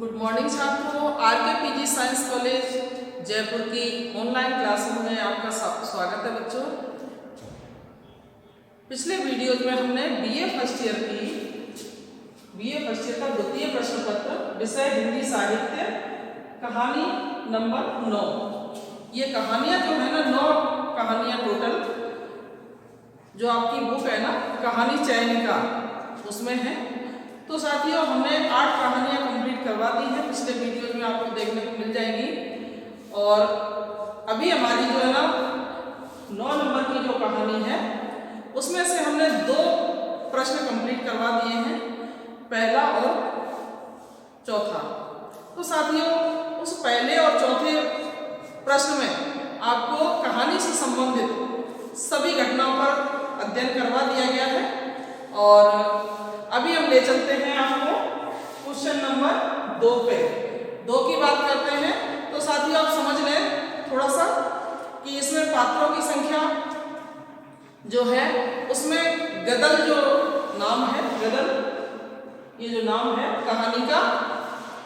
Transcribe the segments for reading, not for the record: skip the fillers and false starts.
Good morning छात्रों, RK PG science college Jaipur की online classroom में आपका स्वागत है बच्चों। पिछले वीडियोज में हमने बीए फर्स्ट ईयर का द्वितीय प्रश्न पत्र विषय हिंदी साहित्य कहानी नंबर 9। ये कहानियां जो है ना 9 कहानियां टोटल जो आपकी बुक है ना कहानी चयनिका उसमें है। तो साथियों हमने 8 कहानियां कंप्लीट करवा दी हैं, पिछले वीडियो में आपको देखने को मिल जाएंगी। और अभी हमारी जो है ना 9 नंबर की जो कहानी है उसमें से हमने 2 प्रश्न कंप्लीट करवा दिए हैं, पहला और चौथा। तो साथियों उस पहले और चौथे प्रश्न में आपको कहानी से संबंधित सभी घटनाओं पर अध्ययन करवा दिया गया है। और अभी हम ले चलते हैं आपको क्वेश्चन नंबर 2 पे। 2 की बात करते हैं तो साथियों आप समझ लें थोड़ा सा कि इसमें पात्रों की संख्या जो है उसमें गदल जो नाम है, गदल ये जो नाम है कहानी का,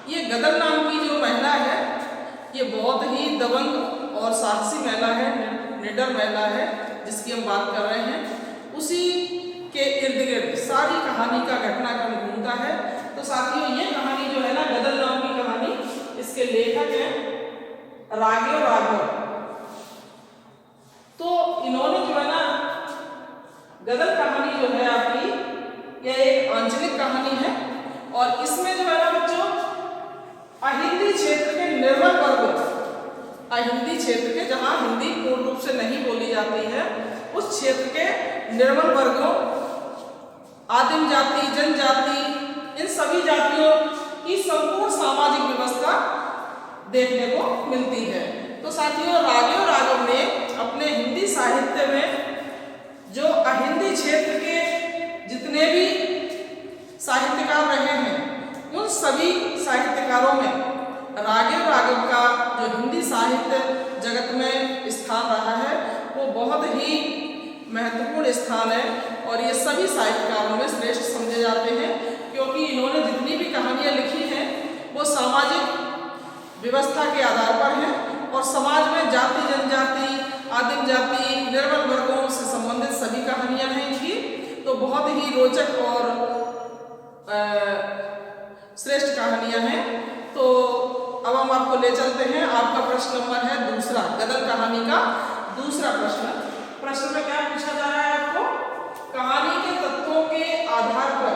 ये गदल नाम की जो महिला है ये बहुत ही दबंग और साहसी महिला है, निडर महिला है जिसकी हम बात कर रहे हैं। उसी के इर्द गिर्द सारी कहानी का घटनाक्रम घूमता है। तो साथियों ये कहानी जो है ना गदल नाम की कहानी, इसके लेखक हैं राघव राघव। तो इन्होंने जो है ना गदल कहानी जो है आपकी यह एक आंचलिक कहानी है और इसमें जो है ना बच्चों अहिंदी क्षेत्र के निर्बल वर्गों, अहिंदी क्षेत्र के जहां हिंदी पूर्ण रूप से नहीं बोली जाती है उस क्षेत्र के निर्बल वर्गों, आदिम जाति, जनजाति, इन सभी जातियों की संपूर्ण सामाजिक व्यवस्था देखने को मिलती है। तो साथियों राघव राघव ने अपने हिंदी साहित्य में जो अहिंदी क्षेत्र के जितने भी साहित्यकार रहे हैं उन सभी साहित्यकारों में राघव राघव का जो हिंदी साहित्य जगत में स्थान रहा है वो बहुत ही महत्वपूर्ण स्थान है। और ये सभी साहित्यकारों में श्रेष्ठ समझे जाते हैं क्योंकि इन्होंने जितनी भी कहानियां लिखी हैं वो सामाजिक व्यवस्था के आधार पर हैं और समाज में जाति, जनजाति, आदिम जाति, निर्बल वर्गों से संबंधित सभी कहानियां हैं इनकी। तो बहुत ही रोचक और श्रेष्ठ कहानियां हैं। तो अब हम आपको ले चलते हैं, आपका प्रश्न नंबर है दूसरा, गदल कहानी का दूसरा प्रश्न। प्रश्न में क्या पूछा जा रहा है आपको, कहानी के तत्वों के आधार पर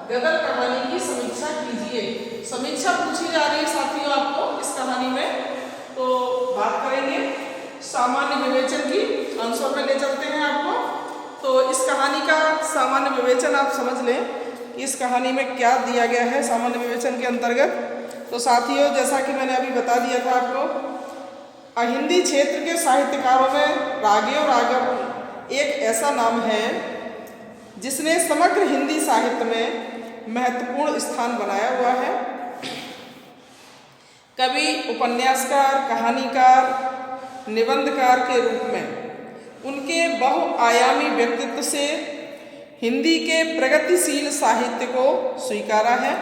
गदल कहानी की समीक्षा कीजिए। समीक्षा पूछी जा रही है साथियों आपको इस कहानी में। तो बात करेंगे सामान्य विवेचन की, आंसर में ले चलते हैं आपको। तो इस कहानी का सामान्य विवेचन आप समझ लें कि इस कहानी में क्या दिया गया है सामान्य विवेचन के अंतर्गत। तो साथियों जैसा कि मैंने अभी बता दिया था आपको, अहिंदी क्षेत्र के साहित्यकारों में राघव राघव एक ऐसा नाम है जिसने समग्र हिंदी साहित्य में महत्वपूर्ण स्थान बनाया हुआ है। कवि, उपन्यासकार, कहानीकार, निबंधकार के रूप में उनके बहुआयामी व्यक्तित्व से हिंदी के प्रगतिशील साहित्य को स्वीकारा है।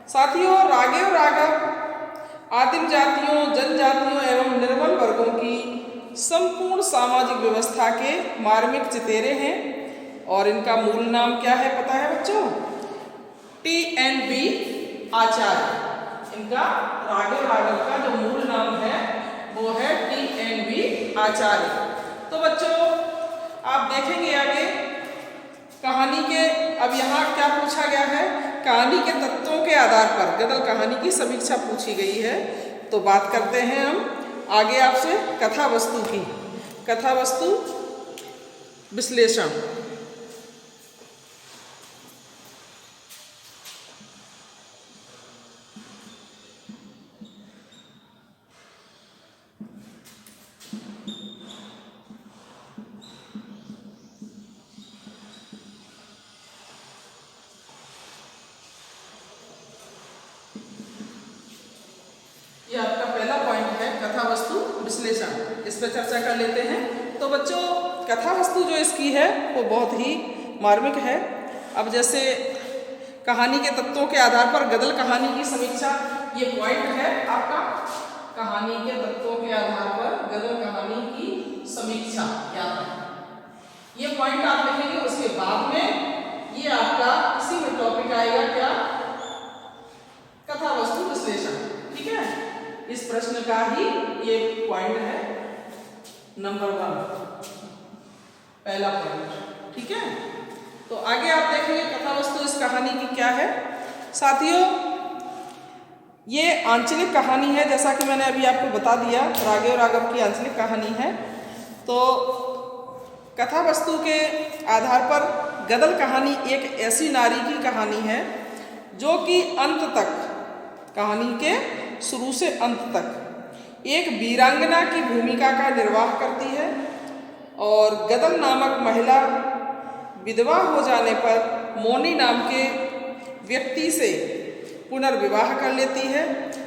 साथियों राघव राघव आदिम जातियों, जनजातियों एवं निर्बल वर्गों की संपूर्ण सामाजिक व्यवस्था के मार्मिक चितेरे हैं। और इनका मूल नाम क्या है पता है बच्चों, TNB आचार्य। इनका राघव राघव का जो मूल नाम है वो है TNB आचार्य। तो बच्चों आप देखेंगे आगे कहानी के, अब यहाँ क्या पूछा गया है, कहानी के तत्वों के आधार पर गदल कहानी की समीक्षा पूछी गई है। तो बात करते हैं हम आगे आपसे कथा वस्तु की, कथा वस्तु विश्लेषण। ये आपका पहला पॉइंट है कथा वस्तु विश्लेषण, इस पर चर्चा कर लेते हैं। तो बच्चों कथा वस्तु जो इसकी है वो बहुत ही मार्मिक है। अब जैसे कहानी के तत्वों के आधार पर गदल कहानी की समीक्षा, ये पॉइंट है आपका। कहानी के तत्वों के आधार पर गदल कहानी की समीक्षा याद है, ये पॉइंट आप लिखेंगे। उसके बाद में ये आपका इसी में टॉपिक आएगा क्या, कथा वस्तु विश्लेषण। ठीक है, इस प्रश्न का ही ये पॉइंट है नंबर 1, पहला पॉइंट। ठीक है, तो आगे आप देखेंगे कथा वस्तु इस कहानी की क्या है। साथियों, ये आंचलिक कहानी है, जैसा कि मैंने अभी आपको बता दिया, रागे और राघव की आंचलिक कहानी है। तो कथा वस्तु के आधार पर गदल कहानी एक ऐसी नारी की कहानी है जो कि अंत तक, कहानी के शुरू से अंत तक एक वीरांगना की भूमिका का निर्वाह करती है और गदल नामक महिला विधवा हो जाने पर मोनी नाम के व्यक्ति से पुनर्विवाह कर लेती है।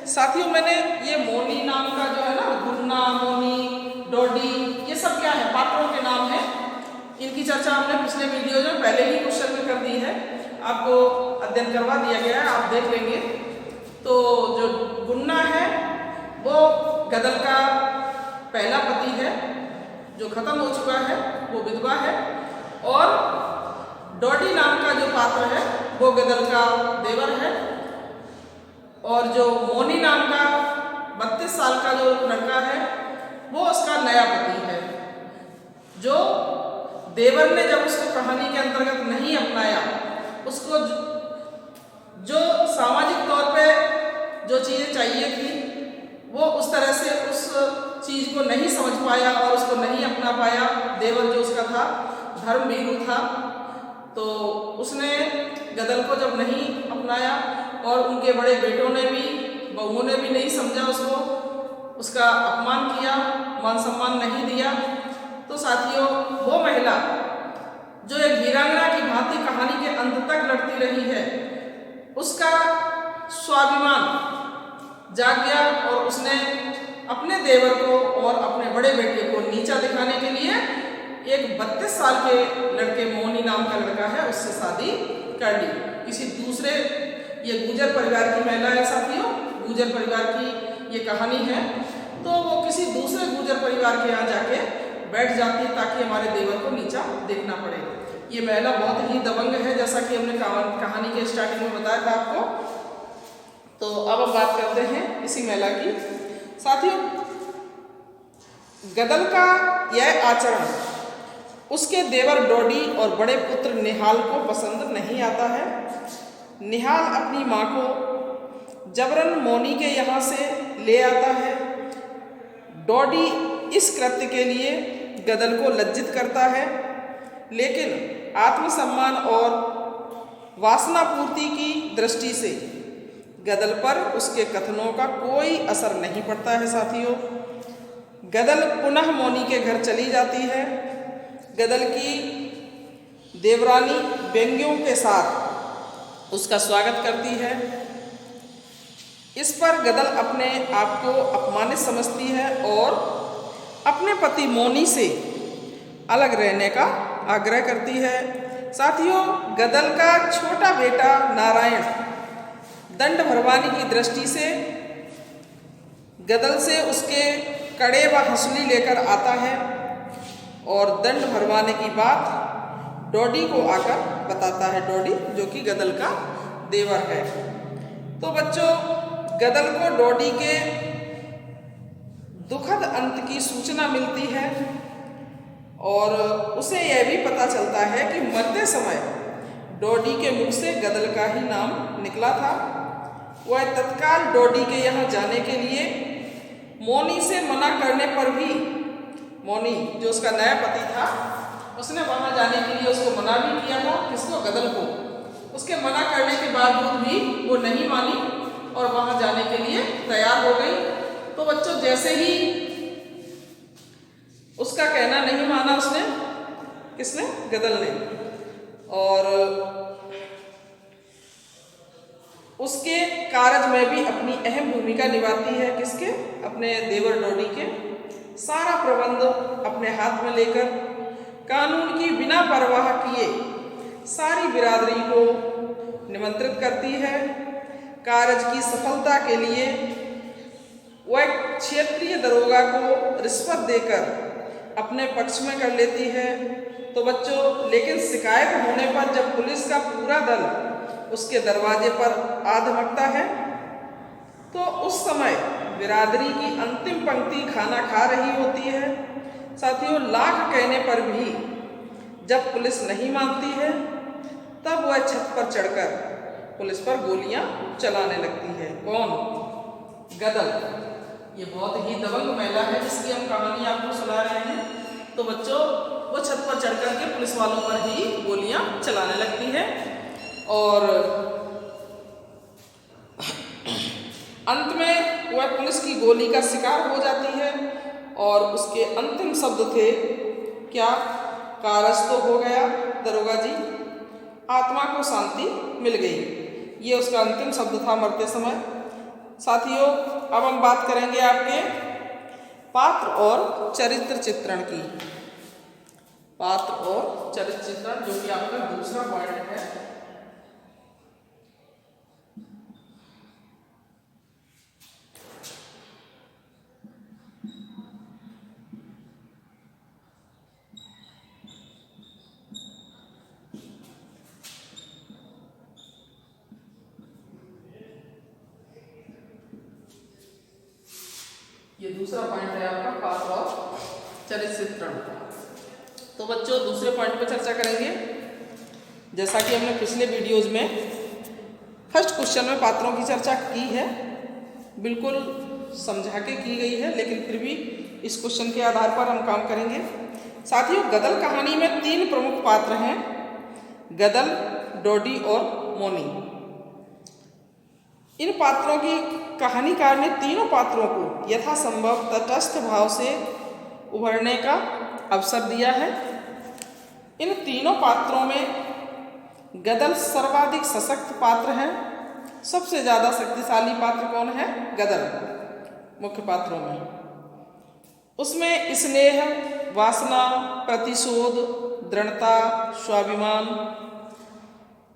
साथियों, मैंने ये मोनी नाम का जो है ना, गुन्ना, मोनी, डोडी, ये सब क्या है, पात्रों के नाम हैं। इनकी चर्चा हमने पिछले वीडियो में पहले ही क्वेश्चन में कर दी है, आपको अध्ययन करवा दिया गया है, आप देख लेंगे। तो जो गुन्ना है वो गदल का पहला पति है जो खत्म हो चुका है, वो विधवा है। और डोडी नाम का जो पात्र है वो गदल का देवर है। और जो मोनी नाम का 32 साल का जो लड़का है वो उसका नया पति है, जो देवर ने जब उसको कहानी के अंतर्गत नहीं अपनाया, उसको जो सामाजिक तौर पे जो चीज़ें चाहिए थी वो उस तरह से उस चीज़ को नहीं समझ पाया और उसको नहीं अपना पाया। देवर जो उसका था धर्मभीरू था, तो उसने गदल को जब नहीं अपनाया और उनके बड़े बेटों ने भी, बहुओं ने भी नहीं समझा उसको, उसका अपमान किया, मान सम्मान नहीं दिया। तो साथियों, वो महिला जो एक वीरांगना की भांति कहानी के अंत तक लड़ती रही है, उसका स्वाभिमान जाग गया और उसने अपने देवर को और अपने बड़े बेटे को नीचा दिखाने के लिए एक 32 साल के लड़के, मोनी नाम का लड़का है, उससे शादी कर ली। किसी दूसरे, ये गुजर परिवार की महिला है साथियों, गुजर परिवार की ये कहानी है। तो वो किसी दूसरे गुजर परिवार के यहाँ जाके बैठ जाती है ताकि हमारे देवर को नीचा देखना पड़े। ये महिला बहुत ही दबंग है, जैसा कि हमने कहानी के स्टार्टिंग में बताया था आपको। तो अब हम बात करते हैं इसी महिला की। साथियों, गदल का यह आचरण उसके देवर डोडी और बड़े पुत्र निहाल को पसंद नहीं आता है। निहाल अपनी माँ को जबरन मोनी के यहाँ से ले आता है। डोडी इस कृत्य के लिए गदल को लज्जित करता है, लेकिन आत्मसम्मान और वासना पूर्ति की दृष्टि से गदल पर उसके कथनों का कोई असर नहीं पड़ता है। साथियों, गदल पुनः मोनी के घर चली जाती है। गदल की देवरानी व्यंग्यों के साथ उसका स्वागत करती है। इस पर गदल अपने आप को अपमानित समझती है और अपने पति मोनी से अलग रहने का आग्रह करती है। साथियों, गदल का छोटा बेटा नारायण दंड भरवाने की दृष्टि से गदल से उसके कड़े व हंसुली लेकर आता है और दंड भरवाने की बात डोडी को आकर बताता है। डोडी जो कि गदल का देवर है। तो बच्चों, गदल को डोडी के दुखद अंत की सूचना मिलती है और उसे यह भी पता चलता है कि मरते समय डोडी के मुख से गदल का ही नाम निकला था। वह तत्काल डोडी के यहाँ जाने के लिए मोनी से मना करने पर भी, मोनी जो उसका नया पति था, उसने वहाँ जाने के लिए उसको मना भी किया था। किसको? गदल को। उसके मना करने के बावजूद भी वो नहीं मानी और वहाँ जाने के लिए तैयार हो गई। तो बच्चों, जैसे ही उसका कहना नहीं माना उसने, किसने? गदल ने। और उसके कारज में भी अपनी अहम भूमिका निभाती है। किसके? अपने देवर डोडी के। सारा प्रबंध अपने हाथ में लेकर कानून की बिना परवाह किए सारी बिरादरी को निमंत्रित करती है। कार्य की सफलता के लिए वह क्षेत्रीय दरोगा को रिश्वत देकर अपने पक्ष में कर लेती है। तो बच्चों, लेकिन शिकायत होने पर जब पुलिस का पूरा दल उसके दरवाजे पर आ धमकता है तो उस समय बिरादरी की अंतिम पंक्ति खाना खा रही होती है। साथियों, लाख कहने पर भी जब पुलिस नहीं मानती है तब वह छत पर चढ़कर पुलिस पर गोलियां चलाने लगती है। कौन? गदल। ये बहुत ही दबंग महिला है जिसकी हम कहानी आपको सुना रहे हैं। तो बच्चों, वो छत पर चढ़कर के पुलिस वालों पर ही गोलियां चलाने लगती है और अंत में वह पुलिस की गोली का शिकार हो जाती है। और उसके अंतिम शब्द थे क्या? कारज तो हो गया दरोगा जी, आत्मा को शांति मिल गई। ये उसका अंतिम शब्द था मरते समय। साथियों, अब हम बात करेंगे आपके पात्र और चरित्र चित्रण की। पात्र और चरित्र चित्रण, जो कि आपका दूसरा पॉइंट है। ये दूसरा पॉइंट है आपका पात्र और चरित्र चित्रण। तो बच्चों, दूसरे पॉइंट पर चर्चा करेंगे। जैसा कि हमने पिछले वीडियोज में फर्स्ट क्वेश्चन में पात्रों की चर्चा की है, बिल्कुल समझा के की गई है, लेकिन फिर भी इस क्वेश्चन के आधार पर हम काम करेंगे। साथियों, गदल कहानी में 3 प्रमुख पात्र हैं, गदल, डोडी और मोनी। इन पात्रों की कहानीकार ने तीनों पात्रों को यथासंभव तटस्थ भाव से उभरने का अवसर दिया है। इन तीनों पात्रों में गदल सर्वाधिक सशक्त पात्र है। सबसे ज़्यादा शक्तिशाली पात्र कौन है? गदल। मुख्य पात्रों में उसमें स्नेह, वासना, प्रतिशोध, दृढ़ता, स्वाभिमान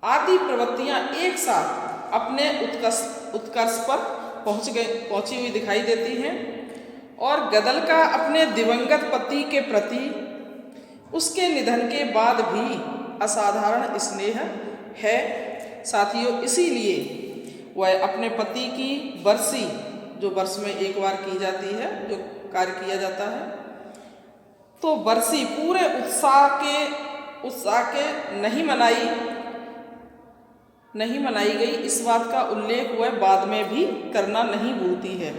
आदि प्रवृत्तियां एक साथ अपने उत्कर्ष पर पहुंची हुई दिखाई देती हैं। और गदल का अपने दिवंगत पति के प्रति उसके निधन के बाद भी असाधारण स्नेह है। साथियों, इसीलिए वह अपने पति की बरसी, जो वर्ष में एक बार की जाती है, जो कार्य किया जाता है, तो बरसी पूरे उत्साह के नहीं मनाई गई। इस बात का उल्लेख वह बाद में भी करना नहीं भूलती है।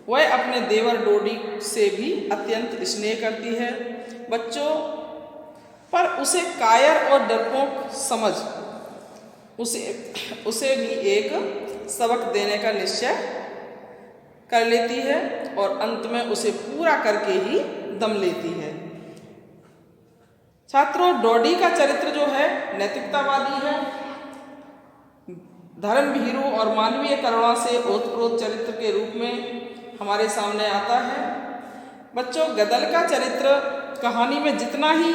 वह अपने देवर डोडी से भी अत्यंत स्नेह करती है। बच्चों, पर उसे कायर और डरपोक समझ उसे भी एक सबक देने का निश्चय कर लेती है और अंत में उसे पूरा करके ही दम लेती है। छात्रों, डोडी का चरित्र जो है नैतिकतावादी है, धर्म भीरू और मानवीय करुणा से ओतप्रोत चरित्र के रूप में हमारे सामने आता है। बच्चों, गदल का चरित्र कहानी में जितना ही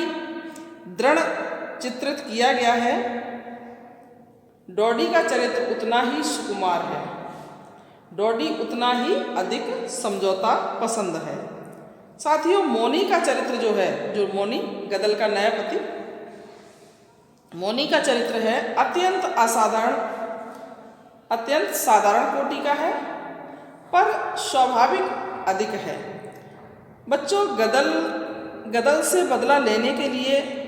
दृढ़ चित्रित किया गया है, डोडी का चरित्र उतना ही सुकुमार है। डोडी उतना ही अधिक समझौता पसंद है। साथियों, मोनी का चरित्र जो है, जो मोनी गदल का नया पति, मोनी का चरित्र है अत्यंत साधारण कोटि का है, पर स्वाभाविक अधिक है। बच्चों, गदल से बदला लेने के लिए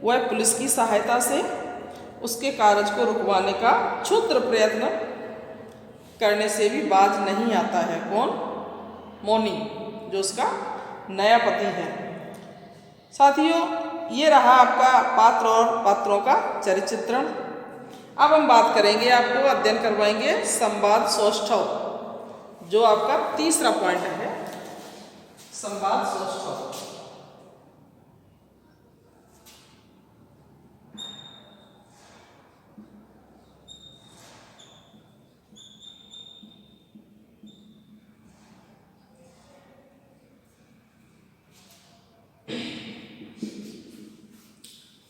वह पुलिस की सहायता से उसके कार्य को रुकवाने का क्षुद्र प्रयत्न करने से भी बाज नहीं आता है। कौन? मोनी, जो उसका नया पति है। साथियों, ये रहा आपका पात्र और पात्रों का चरित्र चित्रण। अब हम बात करेंगे, आपको अध्ययन करवाएंगे संवाद सौष्ठव, जो आपका तीसरा पॉइंट है, संवाद सौष्ठव।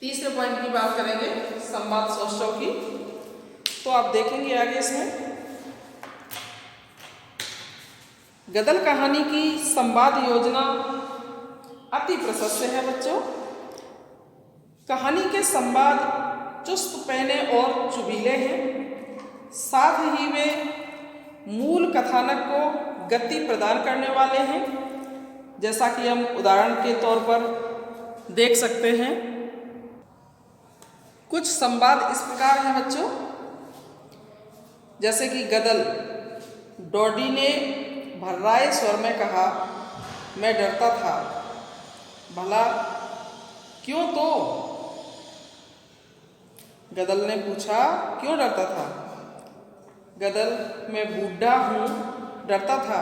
तीसरे पॉइंट की बात करेंगे संवाद सौष्ठव की। तो आप देखेंगे आगे इसमें गदल कहानी की संवाद योजना अति प्रशस्त है बच्चों। कहानी के संवाद चुस्त पैने और चुभीले हैं, साथ ही वे मूल कथानक को गति प्रदान करने वाले हैं, जैसा कि हम उदाहरण के तौर पर देख सकते हैं। कुछ संवाद इस प्रकार हैं बच्चों, जैसे कि गदल डॉडी ने भर्राए स्वर में कहा, मैं डरता था। भला क्यों? तो गदल ने पूछा, क्यों डरता था? गदल, मैं बूढ़ा हूँ, डरता था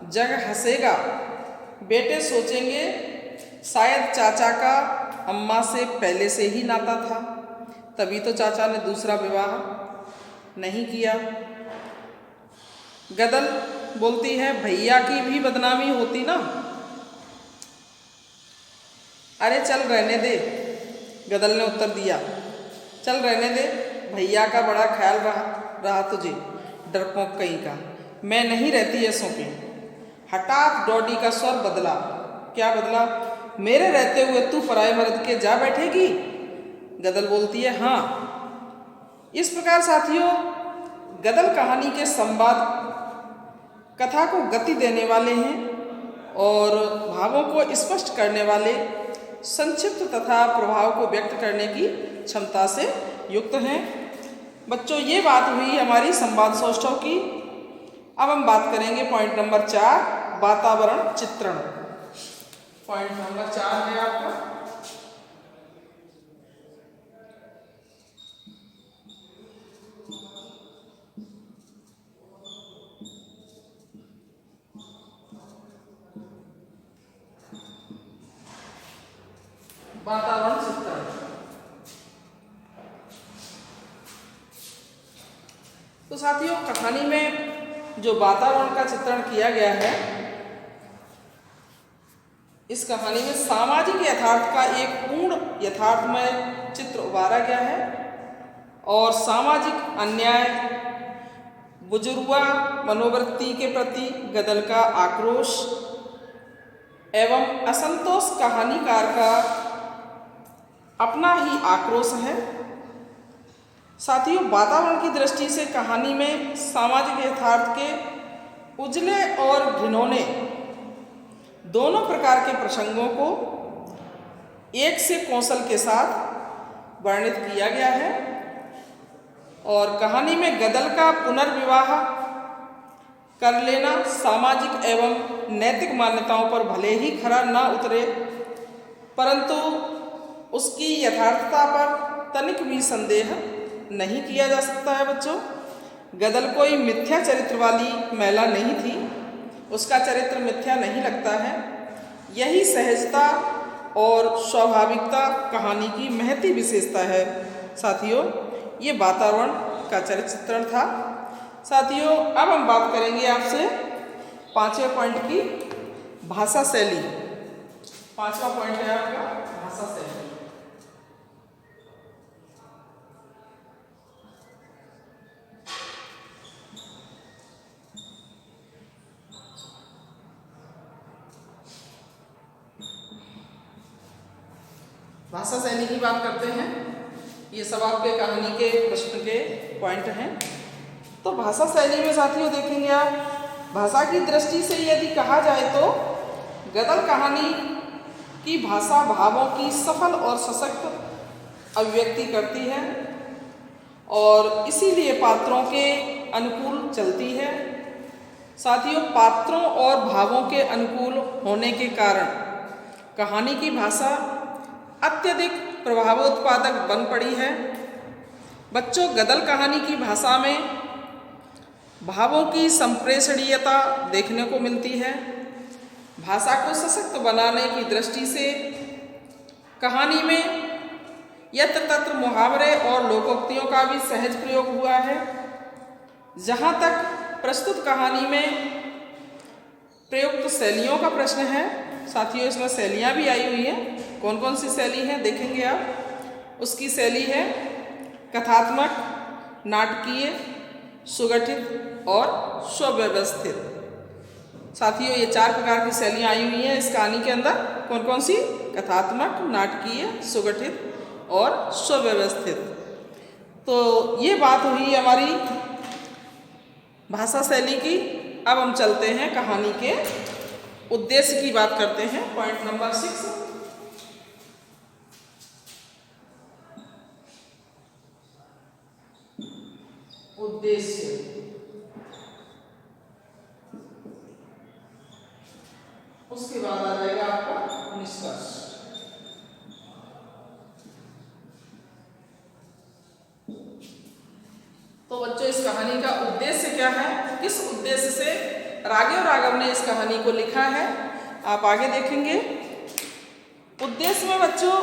जग हंसेगा, बेटे सोचेंगे शायद चाचा का अम्मा से पहले से ही नाता था, तभी तो चाचा ने दूसरा विवाह नहीं किया। गदल बोलती है, भैया की भी बदनामी होती ना। अरे चल रहने दे, गदल ने उत्तर दिया, चल रहने दे, भैया का बड़ा ख्याल रहा तुझे, डरपोक कहीं का, मैं नहीं रहती ऐसों पे। हठात डॉडी का स्वर बदला। क्या बदला? मेरे रहते हुए तू पराए मर्द के जा बैठेगी? गदल बोलती है, हाँ। इस प्रकार साथियों, गदल कहानी के संवाद कथा को गति देने वाले हैं और भावों को स्पष्ट करने वाले, संक्षिप्त तथा प्रभाव को व्यक्त करने की क्षमता से युक्त हैं। बच्चों, ये बात हुई हमारी संवाद सौष्ठव की। अब हम बात करेंगे पॉइंट नंबर 4, वातावरण चित्रण। पॉइंट नंबर 4 है आपका वातावरण चित्रण। तो साथियों, कहानी में जो वातावरण का चित्रण किया गया है, इस कहानी में सामाजिक यथार्थ का एक पूर्ण यथार्थमय चित्र उभारा गया है और सामाजिक अन्याय, बुजुर्गा मनोवृत्ति के प्रति गदल का आक्रोश एवं असंतोष कहानीकार का अपना ही आक्रोश है। साथियों, वातावरण की दृष्टि से कहानी में सामाजिक यथार्थ के उजले और घिनौने दोनों प्रकार के प्रसंगों को एक से कौशल के साथ वर्णित किया गया है और कहानी में गदल का पुनर्विवाह कर लेना सामाजिक एवं नैतिक मान्यताओं पर भले ही खरा ना उतरे, परंतु उसकी यथार्थता पर तनिक भी संदेह नहीं किया जा सकता है। बच्चों, गदल कोई मिथ्या चरित्र वाली महिला नहीं थी, उसका चरित्र मिथ्या नहीं लगता है। यही सहजता और स्वाभाविकता कहानी की महती विशेषता है। साथियों, ये वातावरण का चरित्र चित्रण था। साथियों, अब हम बात करेंगे आपसे 5वें पॉइंट की, भाषा शैली। 5वां पॉइंट है आपका भाषा शैली। भाषा शैली की बात करते हैं। ये सब आपके कहानी के प्रश्न के पॉइंट हैं। तो भाषा शैली में साथियों देखेंगे आप, भाषा की दृष्टि से यदि कहा जाए तो गदल कहानी की भाषा भावों की सफल और सशक्त अभिव्यक्ति करती है और इसीलिए पात्रों के अनुकूल चलती है। साथियों, पात्रों और भावों के अनुकूल होने के कारण कहानी की भाषा अत्यधिक प्रभावोत्पादक बन पड़ी है। बच्चों, गदल कहानी की भाषा में भावों की संप्रेषणीयता देखने को मिलती है। भाषा को सशक्त बनाने की दृष्टि से कहानी में यत्र तत्र मुहावरे और लोकोक्तियों का भी सहज प्रयोग हुआ है। जहाँ तक प्रस्तुत कहानी में प्रयुक्त शैलियों का प्रश्न है, साथियों इसमें शैलियाँ भी आई हुई हैं। कौन कौन सी शैली हैं देखेंगे आप। उसकी शैली है कथात्मक, नाटकीय, सुगठित और सुव्यवस्थित। साथियों, ये 4 प्रकार की शैलियाँ आई हुई हैं इस कहानी के अंदर। कौन कौन सी? कथात्मक, नाटकीय, सुगठित और सुव्यवस्थित। तो ये बात हुई हमारी भाषा शैली की। अब हम चलते हैं कहानी के उद्देश्य की बात करते हैं। पॉइंट नंबर 6, उद्देश्य। उसके बाद आ जाएगा आपका निष्कर्ष। तो बच्चों, इस कहानी का उद्देश्य क्या है, किस उद्देश्य से राघव ने इस कहानी को लिखा है, आप आगे देखेंगे। उद्देश्य में बच्चों,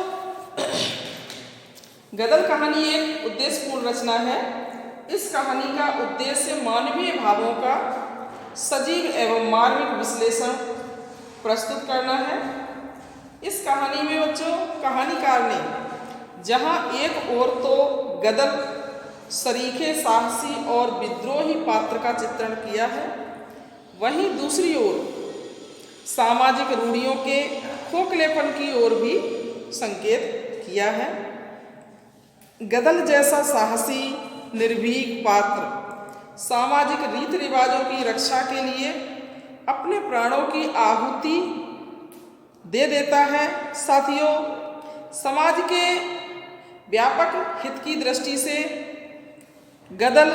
गदर कहानी एक उद्देश्यपूर्ण रचना है। इस कहानी का उद्देश्य मानवीय भावों का सजीव एवं मार्मिक विश्लेषण प्रस्तुत करना है। इस कहानी में बच्चों, कहानीकार ने जहां एक ओर तो गदर सरीखे, साहसी और विद्रोही पात्र का चित्रण किया है, वहीं दूसरी ओर सामाजिक रूढ़ियों के खोखलेपन की ओर भी संकेत किया है। गदर जैसा साहसी, निर्भीक पात्र सामाजिक रीति रिवाजों की रक्षा के लिए अपने प्राणों की आहुति दे देता है। साथियों, समाज के व्यापक हित की दृष्टि से गदर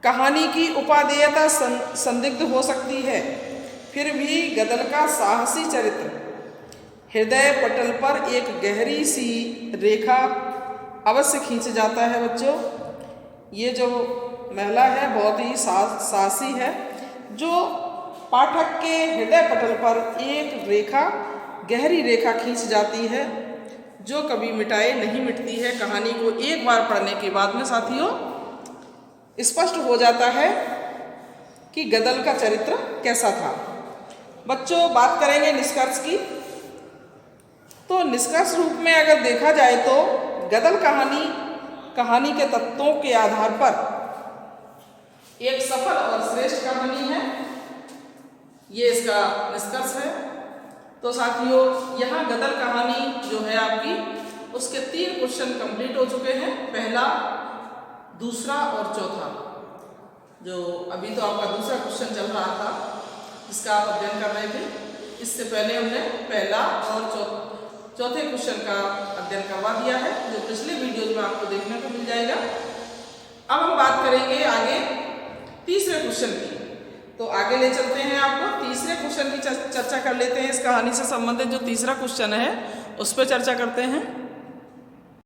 कहानी की उपादेयता संदिग्ध हो सकती है, फिर भी गदर का साहसी चरित्र हृदय पटल पर एक गहरी सी रेखा अवश्य खींच जाता है। बच्चों, ये जो महिला है बहुत ही साहसी है, जो पाठक के हृदय पटल पर एक रेखा, गहरी रेखा खींच जाती है, जो कभी मिटाए नहीं मिटती है। कहानी को एक बार पढ़ने के बाद में साथियों स्पष्ट हो जाता है कि गदर का चरित्र कैसा था। बच्चों, बात करेंगे निष्कर्ष की। तो निष्कर्ष रूप में अगर देखा जाए तो गदर कहानी के तत्वों के आधार पर एक सफल और श्रेष्ठ कहानी है, ये इसका निष्कर्ष है। तो साथियों, यहाँ गदर कहानी जो है आपकी, उसके 3 क्वेश्चन कंप्लीट हो चुके हैं, पहला, दूसरा और चौथा। जो अभी तो आपका दूसरा क्वेश्चन चल रहा था जिसका आप अध्ययन कर रहे थे, इससे पहले हमने पहला और चौथे क्वेश्चन का अध्ययन करवा दिया है, जो पिछले वीडियोज में आपको देखने को मिल जाएगा। अब हम बात करेंगे आगे तीसरे क्वेश्चन की। तो आगे ले चलते हैं आपको, तीसरे क्वेश्चन की चर्चा कर लेते हैं। इस कहानी से संबंधित जो तीसरा क्वेश्चन है उस पर चर्चा करते हैं।